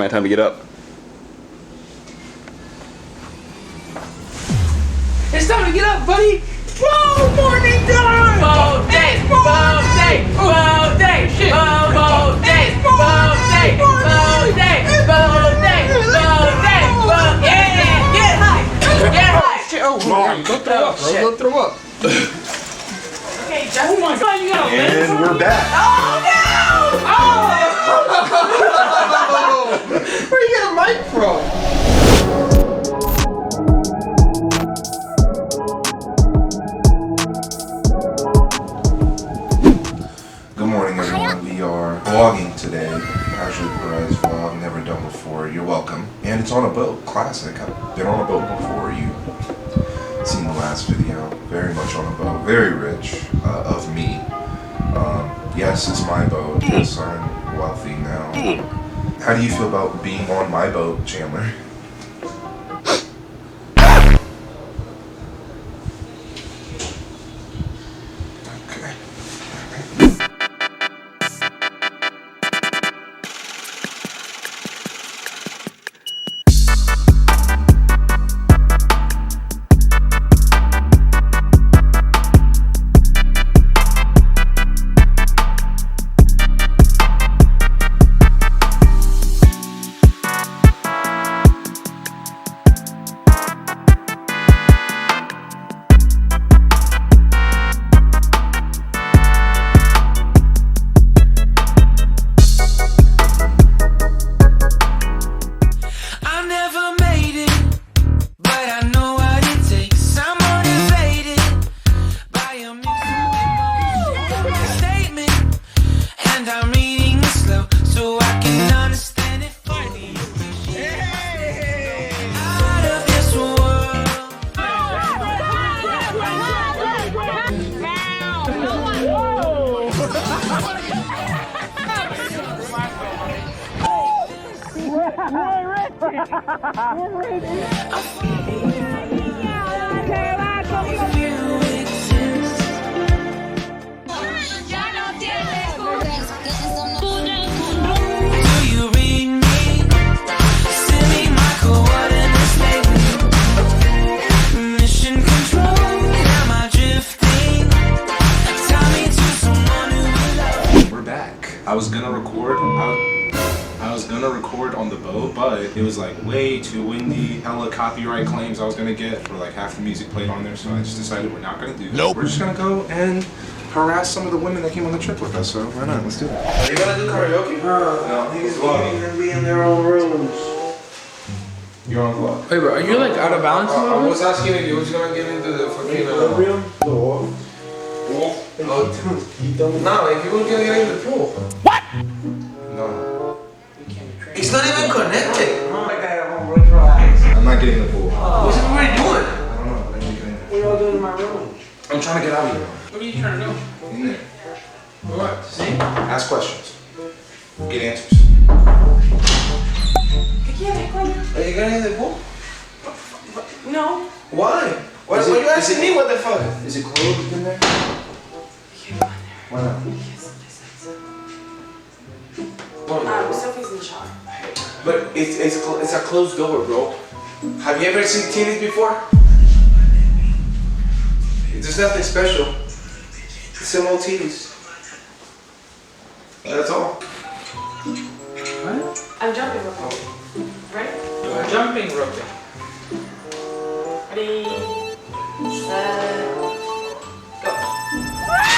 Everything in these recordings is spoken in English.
finally time to get up. It's time to get up, buddy! Whoa, morning time! Bow day! Bow day! Bow day! Bow day! Bow day! Bow day! Bow day! Bow day! Bow day! Yeah! Get high! Get high! Shit, oh, don't throw up, bro. Don't throw up. Okay, Justin, oh my God, you got a And we're back. Oh no! Oh! Where you get a mic from? Good morning, everyone. We are vlogging today. CasuallyPerez vlog, never done before. You're welcome. And it's on a boat. Classic. I've been on a boat before. You've seen the last video. Very much on a boat. Very rich of me. Yes, it's my boat. Yes, I'm wealthy now. How do you feel about being on my boat, Chandler? I was gonna record on the boat, but it was like way too windy, hella copyright claims I was gonna get for like half the music played on there, so I just decided we're not gonna do that. We're just gonna go and harass some of the women that came on the trip with us, so why not? Let's do it. Are you gonna do karaoke? No, he's gonna be in their own rooms. You're on vlog. Wait, bro, are you like out of balance? I was asking if you was gonna get into the fucking No. no, if you was gonna get into the pool. What? No. It's not even connected. I'm not getting the pool. What's everybody doing? I don't know. What are you doing? What are y'all doing in my room? I'm trying to get out of here. Where are you trying to go? In there. What? See? Ask questions. Get answers. Are you getting in the pool? No. Why? Why are you asking me what the fuck? Is it closed in there? Why not? Sophie's in the shower. But it's a closed door, bro. Have you ever seen titties before? There's nothing special. It's some old titties. That's all. What? I'm jumping roping. Right? You're jumping roping. Ready, set, go.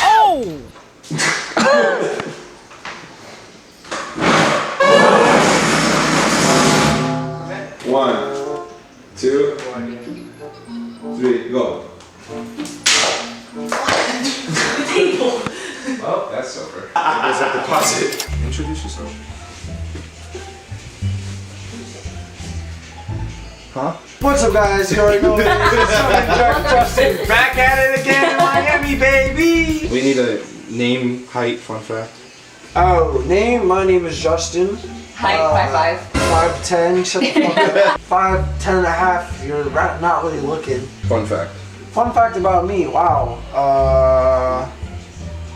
Oh! 1, 2, 3, go. Well, that's over. There's a deposit. Introduce yourself. Huh? What's up, guys? You already know it. Justin, back at it again in Miami, baby. We need a name, height, fun fact. Oh, my name is Justin. Height, 5'5". 5'10", shut the fuck up. 5'10" and a half, you're not really looking. Fun fact. Fun fact about me, wow.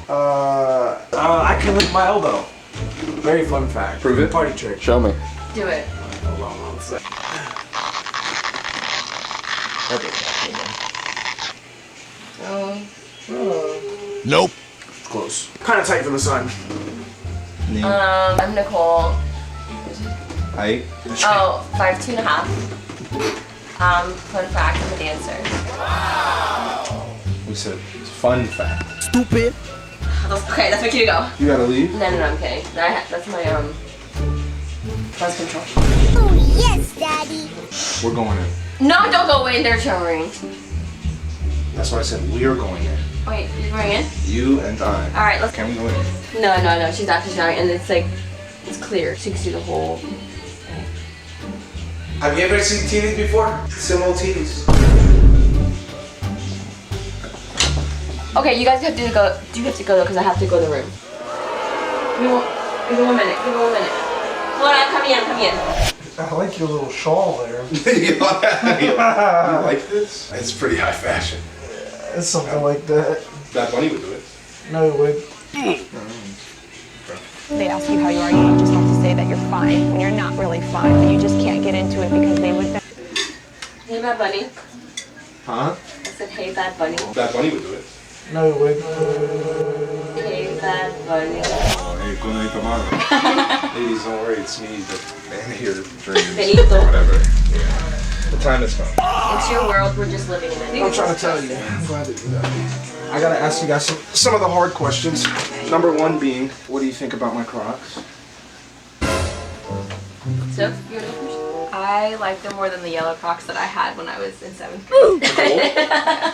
I can lick my elbow. Very fun fact. Prove it. Party trick. Show me. Do it. Hold on one sec. Nope. Close. Kind of tight for the sun. Name. I'm Nicole. Height. Oh, 5'2.5". Fun fact, I'm a dancer. We said fun fact. Stupid. Okay, that's my cue to go. You gotta leave. No, I'm kidding. That's my buzz control. Oh, yes, Daddy. We're going in. No, don't go in. They're showering. That's why I said we're going in. Wait, you're going in? You and I. All right, let's. Can we go in? No. She's actually showering, and it's like, it's clear. She can see the whole. Have you ever seen titties before? Similar titties. Okay, you guys have to go. You have to go though, because I have to go to the room. Give me 1 minute. Come on, come in. I like your little shawl there. You like this? It's pretty high fashion. It's something like that. That Bunny would do it. No way. They ask you how you are, you just have to say that you're fine when you're not really fine, but you just can't get into it because they would. Hey, Bad Bunny. Huh? I said, hey, Bad Bunny. That Bunny would do it. No way. Hey, Bad Bunny. Oh, hey, good night, tomorrow. Ladies, don't worry, it's me, the man here, dreams. Benito. Whatever. Yeah. The time has come. It's your world. We're just living in it. I'm trying to tell you. I'm glad that you got me. I gotta ask you guys some of the hard questions. Number one being, what do you think about my Crocs? So, you want to go first? I like them more than the yellow Crocs that I had when I was in 7th grade.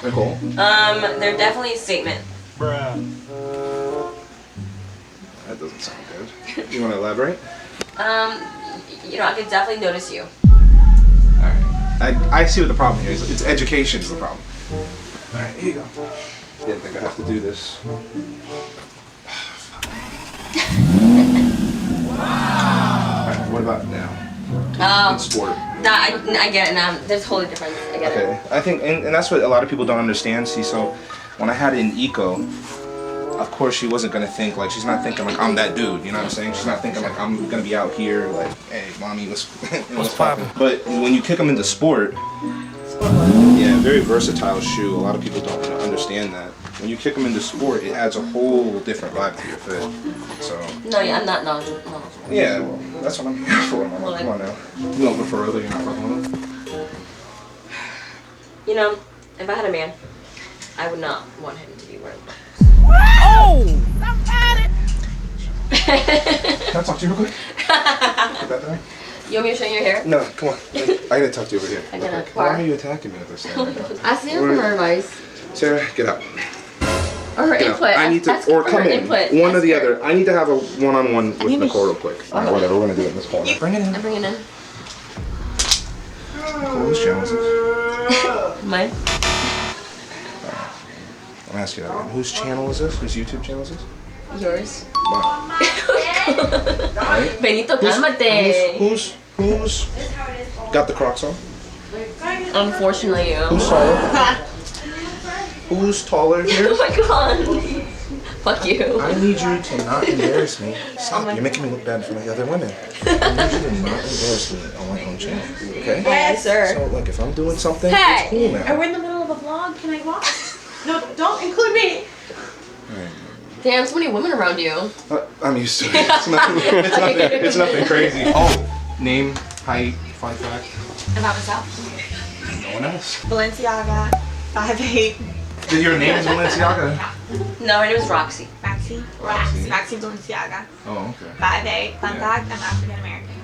Nicole? They're definitely a statement. That doesn't sound good. You want to elaborate? You know, I could definitely notice you. Alright. I see what the problem here is. It's education's the problem. Alright, here you go. Didn't think I have to do this. Alright, what about now? In sport. I get it now. They're totally different. I get it. Okay, I think, and that's what a lot of people don't understand. See, so when I had it in eco, of course she wasn't gonna think like, she's not thinking like I'm that dude. You know what I'm saying? She's not thinking like I'm gonna be out here like, hey, mommy, what's poppin'? But when you kick them into sport, yeah, very versatile shoe. A lot of people don't understand that. When you kick them into sport, it adds a whole different vibe to your fit. So. No, yeah, I'm not knowledgeable. Yeah, well, that's what I'm here for, Mama. Come on now. You don't prefer other, you're not fucking with them? You know, if I had a man, I would not want him to be wearing Crocs. Oh! Can I talk to you real quick? Put that down? You want me to show you your hair? No, come on. I gotta talk to you over here. I gotta Why are you attacking me with this thing right now? Ask Sarah for her advice. Sarah, get out. Or her Get out. input. I need to, Ask or for come her in. input. One or Ask the her. other. I need to have a one-on-one with Nicole real quick. Alright, whatever. We're gonna do it in this corner. Bring it in. I'm bringing in. Whose channel is this? Mine. I'm asking that one. Whose channel is this? Whose YouTube channel is this? Yours. Mine. Right? Benito, cálmate. Who's got the Crocs on? Unfortunately, you. Who's taller? Who's taller here? Oh my god. Fuck you. I need you to not embarrass me. Stop. You're making me look bad in front of the other women. I need you to not embarrass me on my own channel. Okay? Yes, sir. So, like, if I'm doing something, Hey! it's cool now. We're in the middle of a vlog. Can I walk? No, don't include me. Damn, so many women around you. I'm used to it. It's nothing crazy. Oh, name, height, fun fact. About myself. No one else. Balenciaga, 5'8". Your name is Balenciaga. No, her name is Roxy. Maxi. Maxi Balenciaga. Oh, okay. 5'8". Fun fact, I'm African American.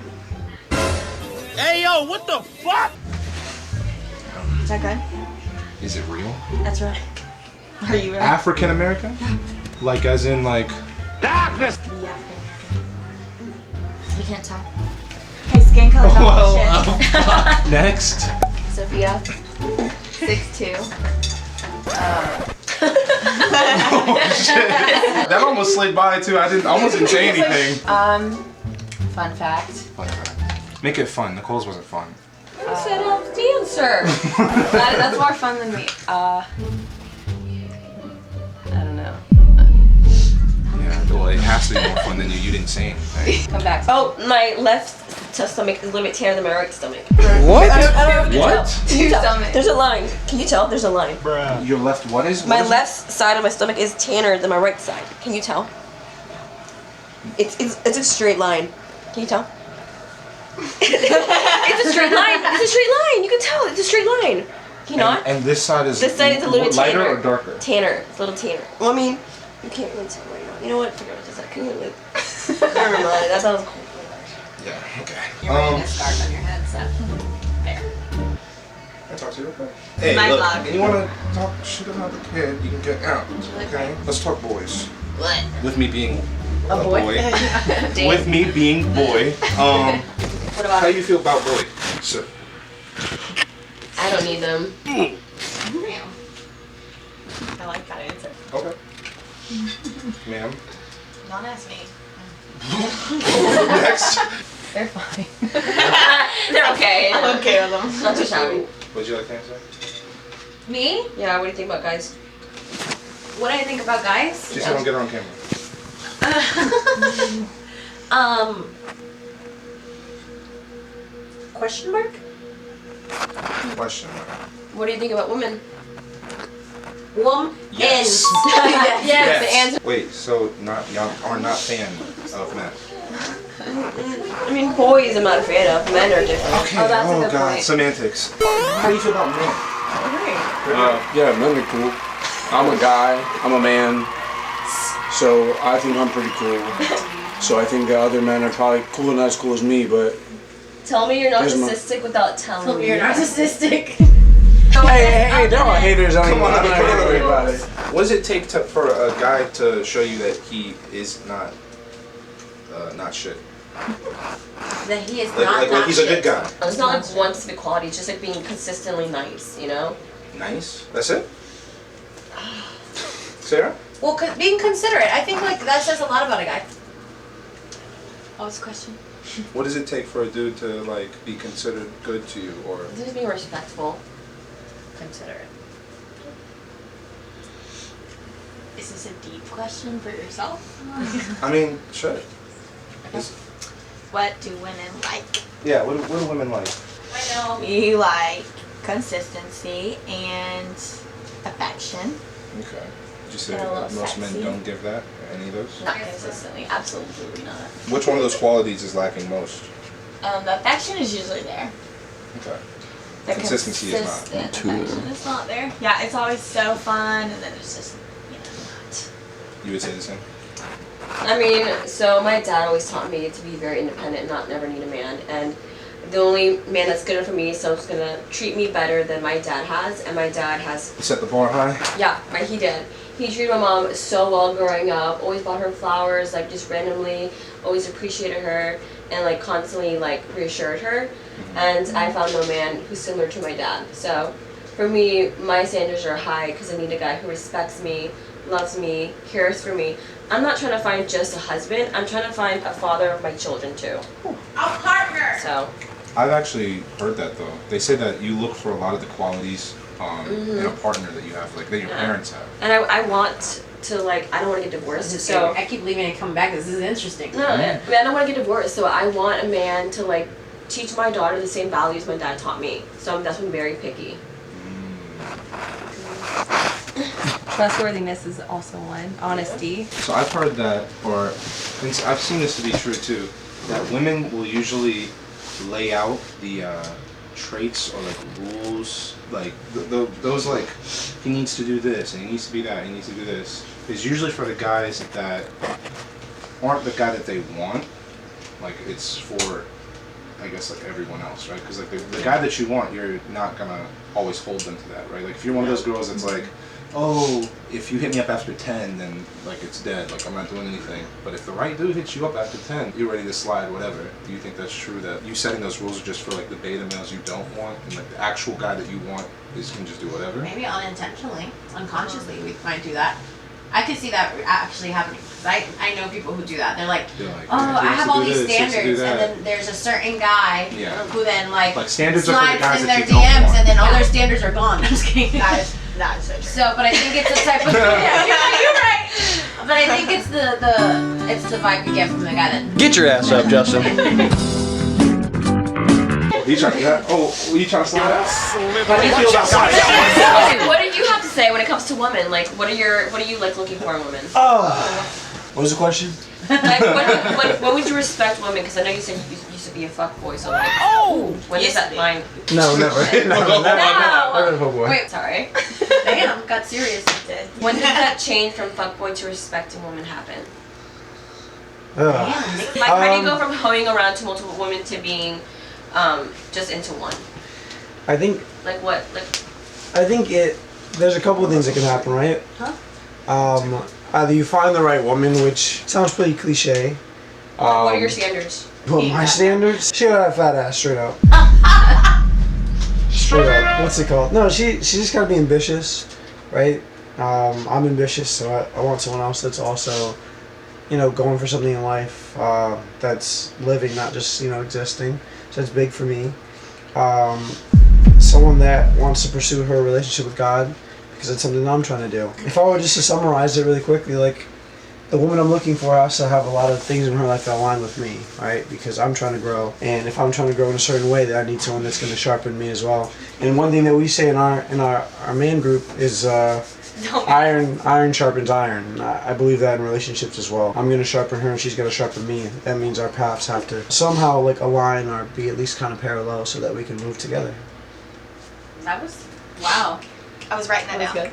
Hey, yo, what the fuck? Is that good? Is it real? That's right. Are you ready? African American? Like, as in, like. Darkness! The African American. You can't tell. Hey, skin color. Well, next. Sophia. 6'2". That almost slid by too. I almost didn't say anything. Fun fact. Fun fact. Make it fun. Nicole's wasn't fun. I said I'm a dancer. That's more fun than me. I don't know. Yeah, well, it has to be more fun than you. You didn't say anything. Come back. Oh, my left stomach is a little bit tanner than my right stomach. What? I don't know. What? Can you tell? There's a line. Can you tell? There's a line. Your left what is? My left side of my stomach is tanner than my right side. Can you tell? It's a straight line. Can you tell? It's a straight line. It's a straight line. You can tell. It's a straight line. Can you not? And this side is. This side is a little bit lighter tanner. or darker? Tanner. It's a little tanner. Well, I mean, you can't really tell right now. You know what? Forget what I just said. Can you like? Never mind. That sounds cool. Yeah. Okay. You're wearing a scarf on your head, so there. Can I talk to you real quick? Hey, My look. vlog. And you wanna talk shit about the kid? You can get out. Okay. Let's talk boys. What? With me being A boy. with me being boy. What about? How you feel about boy? So, I don't need them. Damn. I like that answer. Okay. Ma'am. Don't ask me. Next. They're fine. They're okay. I'm okay with them. Not too shabby. What'd you like to answer? Me? Yeah. What do you think about guys? What do I think about guys? Just don't get her on camera. Question mark? Question mark. What do you think about women? Yes. Yes. The answer. Wait, so y'all are not fan of men? I mean, boys I'm not a fan of. Men are different. Okay. Oh, that's a good God. point. Semantics. How do you feel about men? Yeah, men are cool. I'm a guy. I'm a man. So I think I'm pretty cool. So I think the other men are probably cool and not as cool as me, but. Tell me you're Here's my- narcissistic without telling Tell me me. you're narcissistic. Hey, they're all haters. I mean, Come on, I'm not gonna worry about it. What does it take for a guy to show you that he is not shit? That he is Like he's a good guy. It's not like one specific quality. It's just like being consistently nice, you know? Nice. That's it. Sarah? Well, being considerate. I think like that says a lot about a guy. What was the question? What does it take for a dude to like be considered good to you, or? Just being respectful. Considerate. Is this a deep question for yourself? I mean, sure. What do women like? Yeah. What do women like? We like consistency and affection. Okay. Would you say And a little that most men sexy. don't give that? Any of those? Not consistently, absolutely not. Which one of those qualities is lacking most? The affection is usually there. Okay. The Consistency is not. consistent affection is not there. Yeah, it's always so fun, and then it's just, not. You would say the same? I mean, so my dad always taught me to be very independent and not never need a man. And the only man that's good enough for me is someone who's gonna treat me better than my dad has. And my dad has, Set the bar high. yeah, he did. He treated my mom so well growing up. Always bought her flowers, like just randomly. Always appreciated her and like constantly like reassured her. And I found no man who's similar to my dad. So for me, my standards are high because I need a guy who respects me, loves me, cares for me. I'm not trying to find just a husband. I'm trying to find a father of my children too. A partner! So I've actually heard that though. They say that you look for a lot of the qualities in a partner that you have, like that your parents have. and I want to like, I don't want to get divorced. So I keep leaving and coming back. This is interesting. no, I mean, I don't want to get divorced. So I want a man to like teach my daughter the same values my dad taught me. So that's why I'm very picky. Trustworthiness is also one. Honesty. So I've heard that, or I've seen this to be true too, that women will usually lay out the traits or like rules, like those like he needs to do this and he needs to be that, he needs to do this, is usually for the guys that aren't the guy that they want. Like it's for, I guess, like everyone else, right? Because like the guy that you want, you're not gonna always hold them to that, right? Like if you're one of those girls that's like, oh, if you hit me up after 10, then like it's dead, like I'm not doing anything. But if the right dude hits you up after 10, you're ready to slide, whatever. Do you think that's true, that you setting those rules are just for like the beta males you don't want, and like the actual guy that you want can just do whatever? Maybe unintentionally, unconsciously, we might do that. I could see that actually happening. Cause I know people who do that. They're like, oh, I have all these standards, and then there's a certain guy who then like standards are for the slides guys in that their you don't DMs, want. and then all their standards are gone. I'm just kidding. That is so true. So, but I think it's the type of you're right. But I think it's the vibe you get from the guy that Get your ass up, Justin. You trying to? Oh, you trying to slow down? What do you have to say when it comes to women? Like, what are you like looking for in women? What was the question? Like, when would you respect women? Because I know you said you used to be a fuckboy, so like, when is that line? No, never. Never a fuckboy. Wait, sorry. Damn, got serious. It did. When did that change from fuckboy to respecting women happen? Like, how do you go from hoeing around to multiple women to being just into one? I think. Like what? Like. I think there's a couple of things that can happen, right? Either you find the right woman, which sounds pretty cliche. What are your standards? Well, my standards? She got a fat ass, straight up. Straight up. What's it called? No, she just gotta be ambitious, right? I'm ambitious, so I want someone else that's also, going for something in life that's living, not just existing. So that's big for me. Someone that wants to pursue her relationship with God, because it's something that I'm trying to do. If I were just to summarize it really quickly, like, the woman I'm looking for has to have a lot of things in her life that align with me, right? Because I'm trying to grow, and if I'm trying to grow in a certain way, then I need someone that's going to sharpen me as well. And one thing that we say in our man group is iron sharpens iron. I believe that in relationships as well. I'm going to sharpen her, and she's going to sharpen me. That means our paths have to somehow like align or be at least kind of parallel so that we can move together. That was wow. I was writing that down.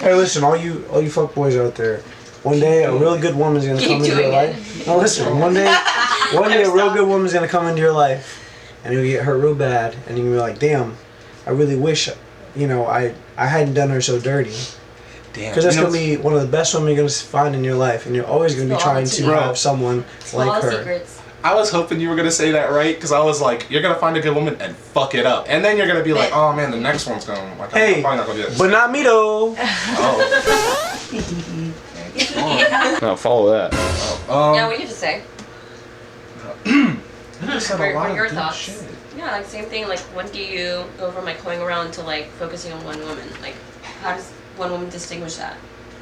Hey, listen, all you fuckboys out there. One day a real good woman's gonna come into your life. No, listen. One day a real good woman's gonna come into your life, and you'll get hurt real bad, and you're gonna be like, damn, I really wish, I hadn't done her so dirty. Damn. Because that's gonna be one of the best women you're gonna find in your life, and you're always gonna be trying to have someone like her. Secrets. I was hoping you were gonna say that right, because I was like, you're gonna find a good woman and fuck it up, and then you're gonna be like, oh man, the next one's gonna. Like, hey, I'm probably not gonna do this. But not me though. No, follow that. Yeah, what did you just say? What are your thoughts? Shit. Yeah, like same thing. Like, when do you go from like going around to like focusing on one woman? Like, how does one woman distinguish that?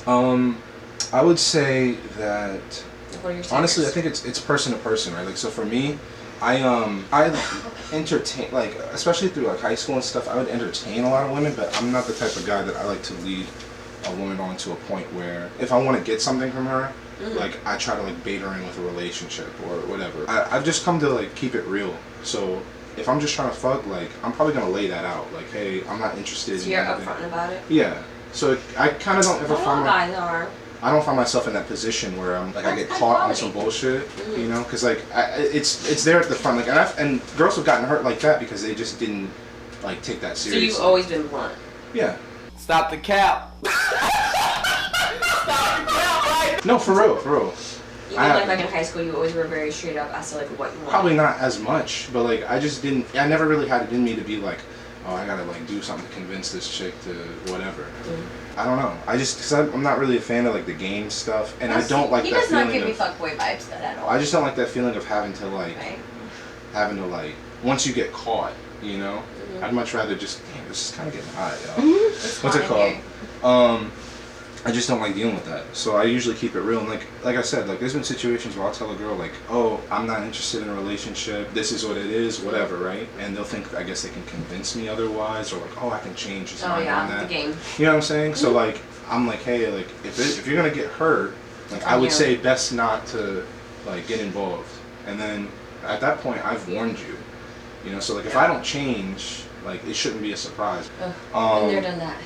I would say that. What are your honestly, I think it's person to person, right? Like, so for me, I entertain, like, especially through like high school and stuff, I would entertain a lot of women, but I'm not the type of guy that I like to lead a woman on to a point where if I want to get something from her, like, I try to like bait her in with a relationship or whatever. I've just come to like keep it real. So if I'm just trying to fuck, like, I'm probably gonna lay that out. Like, hey, I'm not interested. So you're upfront about it. Yeah. So I kind of don't ever find. Guys are. I don't find myself in that position where I'm like I get caught on some bullshit, because like it's there at the front, like and girls have gotten hurt like that because they just didn't like take that seriously. So you've always been blunt. Yeah. Stop the cap. No, for real. Even like back in high school, you always were very straight up as to like what you want. Probably not as much, but like I never really had it in me to be like, oh, I gotta like do something to convince this chick to whatever. I don't know. Because I'm not really a fan of like the game stuff, and I don't like that feeling. He does not give me fuckboy vibes at all. I just don't like that feeling of having to like once you get caught, I'd much rather just this is kind of getting hot, yo. What's it called? I just don't like dealing with that. So I usually keep it real. And like I said, like there's been situations where I'll tell a girl like, oh, I'm not interested in a relationship. This is what it is, whatever, right? And they'll think, I guess they can convince me otherwise, or like, oh, I can change his mind on that. The game. You know what I'm saying? So like, I'm like, hey, like if you're gonna get hurt, like I would say best not to like get involved. And then at that point, I've warned you. So like if I don't change, like it shouldn't be a surprise. Been there, done that.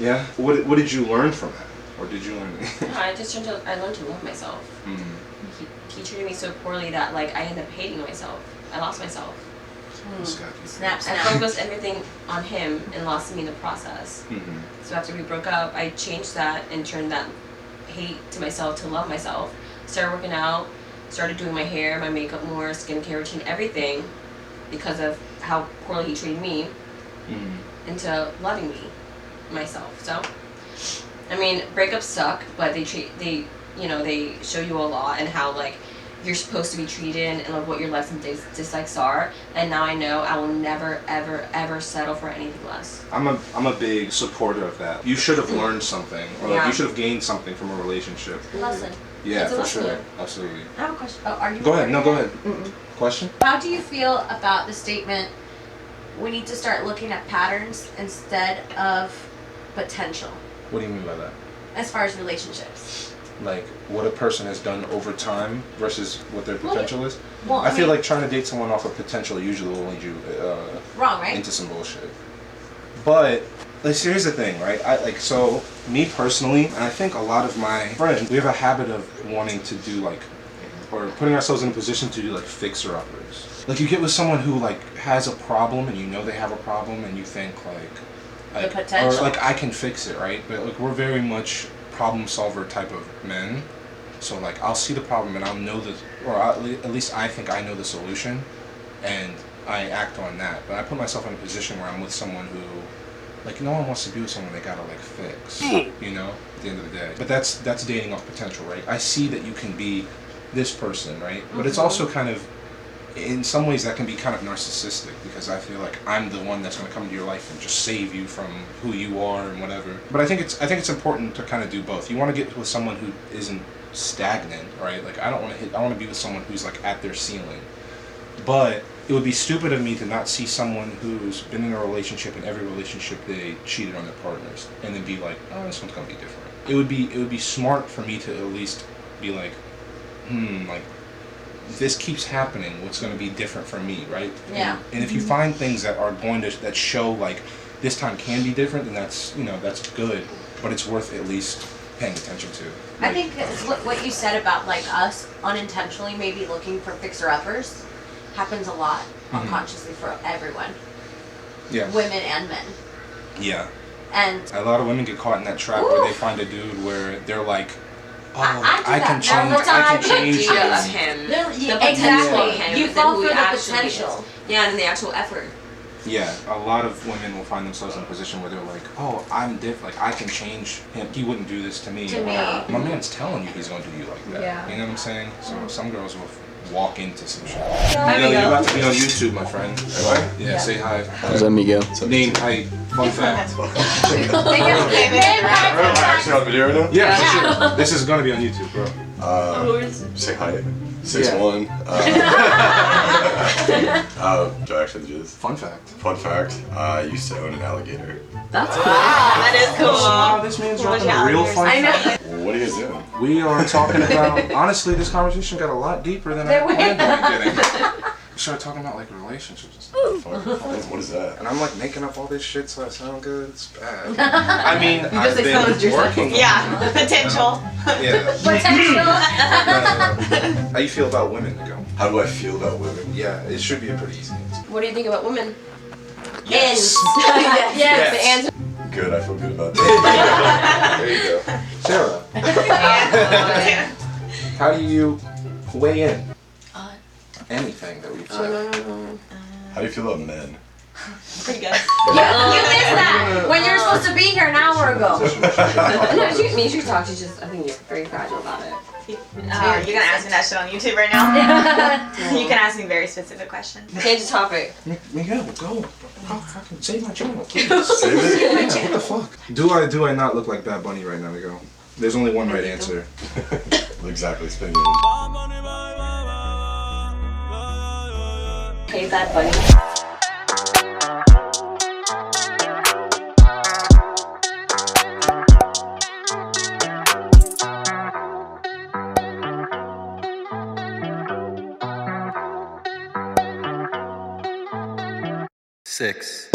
Yeah. What did you learn from that? Or did you learn anything? I learned to love myself. He treated me so poorly that like I ended up hating myself. I lost myself. Snap. I focused everything on him and lost me in the process. So after we broke up, I changed that and turned that hate to myself to love myself. Started working out, started doing my hair, my makeup more, skincare routine, everything, because of how poorly he treated me, into loving me, myself. So. I mean, breakups suck, but they show you a lot and how like you're supposed to be treated and like what your likes and dislikes are. And now I know I will never, ever, ever settle for anything less. I'm a big supporter of that. You should have learned something, or like you should have gained something from a relationship. Lesson. Yeah, It's for muscular. sure. Absolutely. I have a question. Oh, are you? Go ahead. No, go ahead. Mm-mm. Question? How do you feel about the statement, we need to start looking at patterns instead of potential, What do you mean by that? as far as relationships? Like what a person has done over time versus what their potential is? Well, I feel like trying to date someone off of potential usually will lead you wrong, right? into some bullshit. But like, so here's the thing, right? So me personally, and I think a lot of my friends, we have a habit of wanting to do like, or putting ourselves in a position to do like fixer-uppers. Like you get with someone who like has a problem and you know they have a problem and you think like the potential. or like I can fix it, right? But like we're very much problem solver type of men. So like I'll see the problem and I'll know the, or at least I think I know the solution, and I act on that. But I put myself in a position where I'm with someone who, like, no one wants to be with someone they gotta like fix, you know, at the end of the day. But that's dating off potential, right? I see that you can be this person, right? But it's also kind of, in some ways that can be kind of narcissistic, because I feel like I'm the one that's going to come into your life and just save you from who you are and whatever. But I think it's important to kind of do both. You want to get with someone who isn't stagnant, right? Like I want to be with someone who's like at their ceiling. But it would be stupid of me to not see someone who's been in a relationship, and every relationship they cheated on their partners, and then be like, oh, this one's going to be different. It would be smart for me to at least be like, like, this keeps happening, what's going to be different for me, right? Yeah. And if you find things that are going to, that show like this time can be different, then that's, you know, that's good, but it's worth at least paying attention to. I think it's what you said about like us unintentionally maybe looking for fixer-uppers happens a lot unconsciously for everyone. Yeah. Women and men. Yeah. And a lot of women get caught in that trap where they find a dude where they're like, oh, I can change him. Exactly. You fall for the potential. Yeah, and the actual effort. Yeah, a lot of women will find themselves in a position where they're like, oh, I'm different, like I can change him. He wouldn't do this to me. My man's telling you he's going to do you like that. Yeah. You know what I'm saying? So some girls will walk into some shit. There Miguel, we you're go. about to be on YouTube, my friend. Am I? Yeah, say hi. What's up, Miguel? Name, height, fun fact. Actually on video right now? Yeah, for sure. This is gonna be on YouTube, bro. Say hi. 6'1". Do I actually do this? Fun fact. Fun fact. I used to own an alligator. That's cool. That is cool. Wow, this man's dropping a real fun fact. What are you guys doing? We are talking about, honestly, this conversation got a lot deeper than I planned on it getting. We started talking about like relationships and stuff. What is that? And I'm like making up all this shit so I sound good. It's bad. I mean, I've been working. Yeah, potential. Yeah. Potential. How you feel about women, Miguel? How do I feel about women? Yeah, it should be a pretty easy answer. What do you think about women? Yes. Yes. The answer. Good, I feel good about that. There you go. Sarah. How do you weigh in? Anything that we've said. How do you feel about men? Pretty good. You missed that when you're supposed to be here an hour ago. No, she talks. She's just, I think you're very fragile about it. You're gonna ask me that shit on YouTube right now? You can ask me very specific questions. Change the topic. Miguel, go. Fucking save my channel, please. Save it? What the fuck? Do I not look like Bad Bunny right now, Miguel? There's only one right answer. Exactly, spinning. Hey, Bad Bunny. Six.